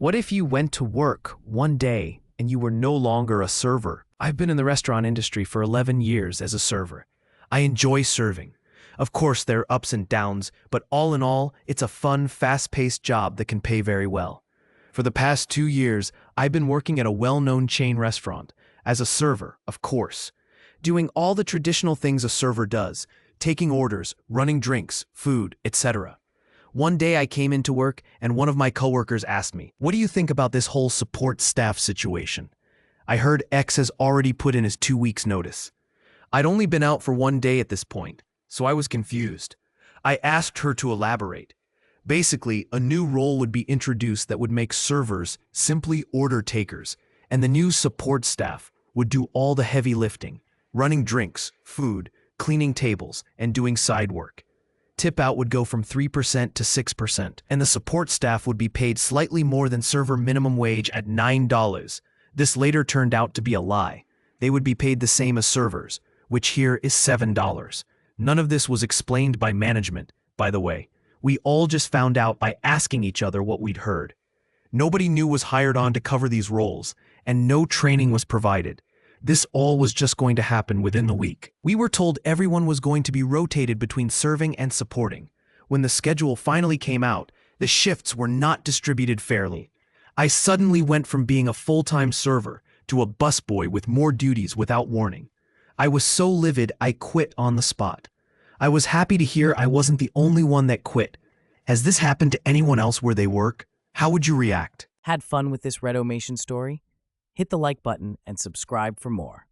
What if you went to work one day and you were no longer a server? I've been in the restaurant industry for 11 years as a server. I enjoy serving. Of course, there are ups and downs, but all in all, it's a fun, fast-paced job that can pay very well. For the past 2 years, I've been working at a well-known chain restaurant, as a server, of course, doing all the traditional things a server does, taking orders, running drinks, food, etc. One day I came into work and one of my coworkers asked me, "What do you think about this whole support staff situation?" I heard X has already put in his 2 weeks notice. I'd only been out for one day at this point, so I was confused. I asked her to elaborate. Basically, a new role would be introduced that would make servers simply order takers, and the new support staff would do all the heavy lifting, running drinks, food, cleaning tables, and doing side work. Tip out would go from 3% to 6%, and the support staff would be paid slightly more than server minimum wage at $9. This later turned out to be a lie. They would be paid the same as servers, which here is $7. None of this was explained by management, by the way. We all just found out by asking each other what we'd heard. Nobody new was hired on to cover these roles, and no training was provided. This all was just going to happen within the week. We were told everyone was going to be rotated between serving and supporting. When the schedule finally came out, the shifts were not distributed fairly. I suddenly went from being a full-time server to a busboy with more duties without warning. I was so livid I quit on the spot. I was happy to hear I wasn't the only one that quit. Has this happened to anyone else where they work? How would you react? Had fun with this Redomation story? Hit the like button and subscribe for more.